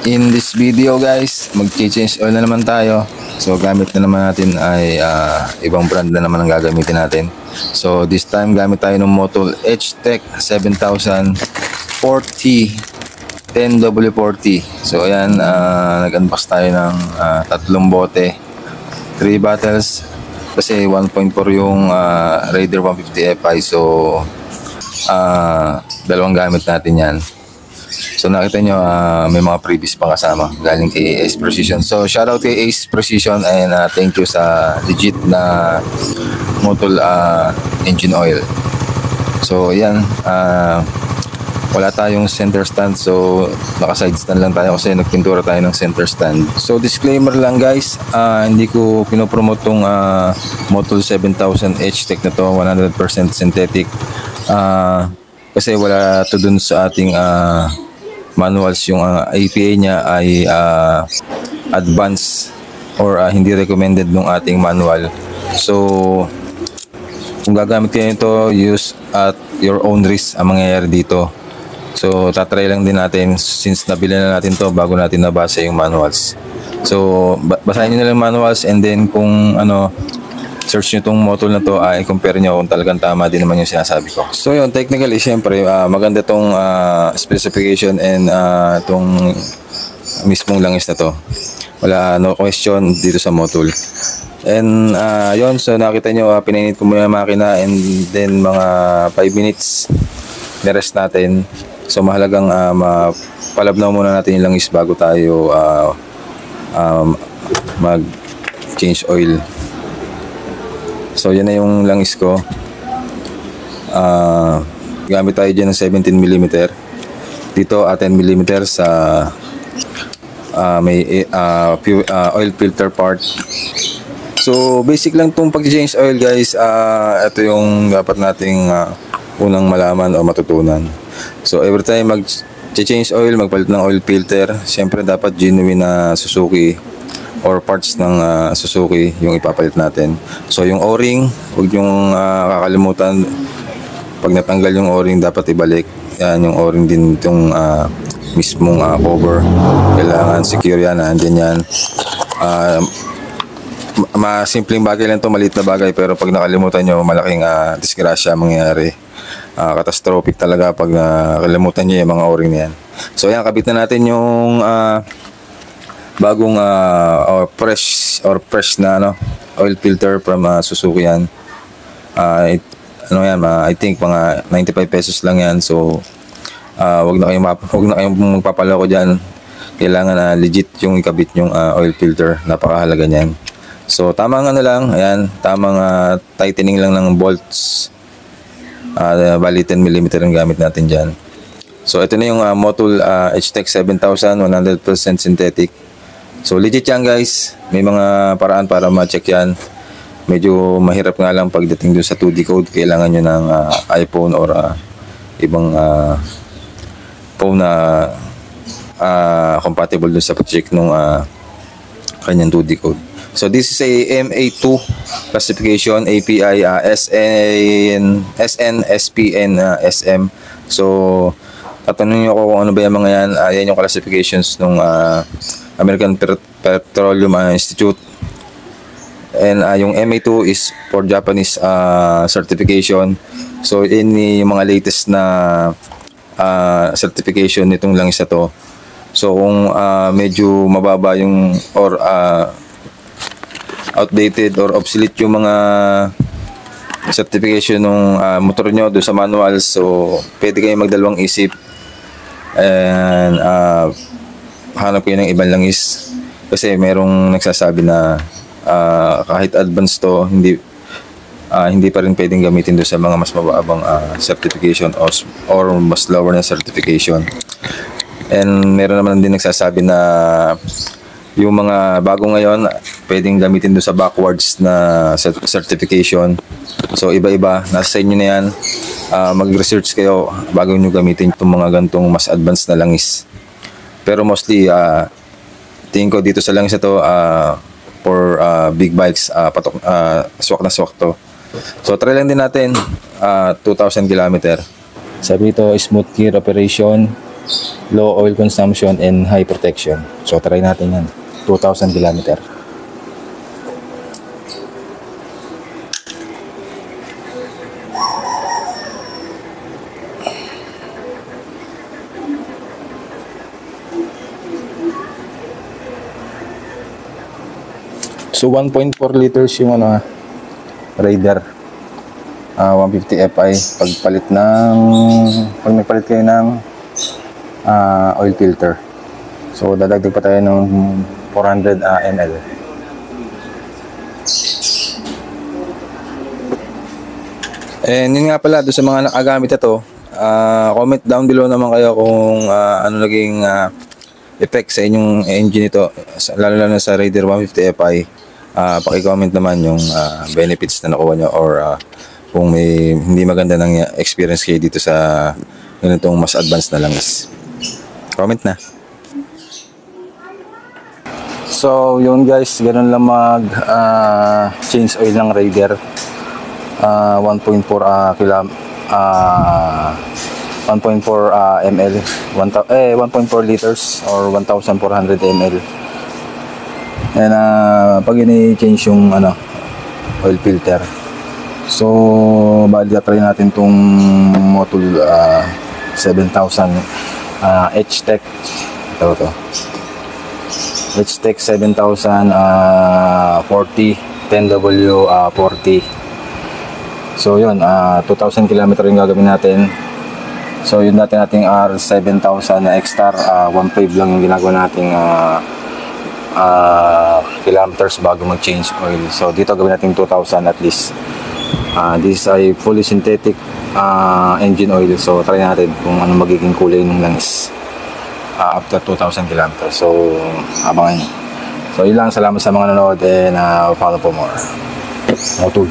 In this video guys, mag-change oil na naman tayo. So gamit na naman natin ay ibang brand na naman ang gagamitin natin. So this time gamit tayo ng Motul H-Tech 7000 40 10W40. So ayan, nag-unbox tayo ng tatlong bote, 3 bottles kasi 1.4 yung Raider 150 Fi. So dalawang gamit natin yan. So nakita nyo, may mga previous pang kasama galing kay Ace Precision. So shoutout kay Ace Precision and thank you sa legit na Motul engine oil. So yan, wala tayong center stand, so naka side stand lang tayo kasi nagpintura tayo ng center stand. So disclaimer lang guys, hindi ko pinopromote tong Motul 7000 H-Tech na to, 100% synthetic. Kasi wala to dun sa ating manuals. Yung APA niya ay advanced or hindi recommended ng ating manual. So kung gagamit kayo nito, use at your own risk ang mangyayari dito. So tatry lang din natin since nabili na natin to bago natin nabasa yung manuals. So basahin nyo na lang manuals and then kung search nyo itong Motul na to, i-compare nyo kung talagang tama din naman yung sinasabi ko. So yun, technically syempre maganda tong specification and itong mismong langis na to. Wala, no question dito sa Motul. And yun, so nakita nyo, pinainit ko muna yung makina and then mga 5 minutes nirest natin. So mahalagang mapalabnaw muna natin yung langis bago tayo mag change oil. So yan na yung langis ko. Gamit tayo dyan ng 17mm. Dito 10mm sa may oil filter part. So basic lang itong pag-change oil guys. Ito yung dapat nating unang malaman o matutunan. So every time mag-change oil, magpalit ng oil filter, syempre dapat genuine na Suzuki or parts ng Suzuki yung ipapalit natin. So yung O-ring, huwag yung kakalimutan. Pag natanggal yung O-ring, dapat ibalik. Yan yung O-ring din itong mismong cover. Kailangan secure yan, andyan yan. Simpleng bagay lang ito, maliit na bagay, pero pag nakalimutan nyo, malaking disgrasya mangyayari. Catastrophic talaga pag nakalimutan nyo yung mga O-ring na yan. So yan, kabit na natin yung bagong fresh na oil filter from Suzuki yan. I think mga 95 pesos lang yan. So wag na kayong magpapaloko diyan. Kailangan legit yung ikabit yung oil filter. Napakahalaga niyan. So tamang lang, ayan, tamang tightening lang ng bolts. Bali 10mm ang gamit natin diyan. So ito na yung Motul H-Tech 7000 100% synthetic. So legit yan guys, may mga paraan para ma-check yan. Medyo mahirap nga lang pagdating doon sa 2D code. Kailangan nyo ng iPhone or ibang phone na compatible doon sa pag-check ng kanyang 2D code. So this is a MA2 classification, API SN, SPN, SM. So tatanungin nyo ako kung ano ba yung mga yan. Yan yung classifications ng American Petroleum Institute. And yung MA2 is for Japanese certification. So ini yung mga latest na certification nitong langis na to. So kung medyo mababa yung or outdated or obsolete yung mga certification ng motor nyo doon sa manual, so pwede kayong magdalawang isip and hanap kayo ng ibang langis kasi merong nagsasabi na kahit advanced to, hindi pa rin pwedeng gamitin doon sa mga mas mababang certification or mas lower na certification. And meron naman din nagsasabi na yung mga bago ngayon pwedeng gamitin doon sa backwards na certification. So iba-iba, nasa inyo na yan. Mag-research kayo bago nyo gamitin itong mga gantong mas advanced na langis. Pero mostly tingin ko dito sa langis ito for big bikes, swak na swak to. So try lang din natin 2,000 km. Sabi ito, smooth gear operation, low oil consumption and high protection. So try natin yan. 2,000 kilometer. So 1.4 liters yung Raider 150 Fi pag nagpalit kayo ng oil filter. So dadagdag pa tayo ng 400 ml. And yun nga pala, doon sa mga nakagamit ito, comment down below naman kayo kung ano naging effect sa inyong engine ito, lalo na sa Raider 150 Fi. Paki-comment naman yung benefits na nakuha nyo, or kung may hindi maganda ng experience kayo dito sa ganitong mas advanced na langis. Comment na. So yun guys, ganun lang mag change oil ng Raider 1.4 ml 1.4 liters or 1,400 ml. And pag ini-change yung oil filter, so bali try natin tong Motul 7000 H-Tech. Ito H-Tech 7000 40 10W 40. So yun, 2,000 km yung gagawin natin. So yun nating R7000 na X-Star 1.5 lang yung ginagawa nating kilometers bago mag-change oil. So dito gawin natin 2,000 at least. This ay fully synthetic engine oil. So try natin kung ano magiging kulay ng langis after 2,000 kilometers. So abangan nyo. So yun lang, salamat sa mga nanood, and follow for more. Motul.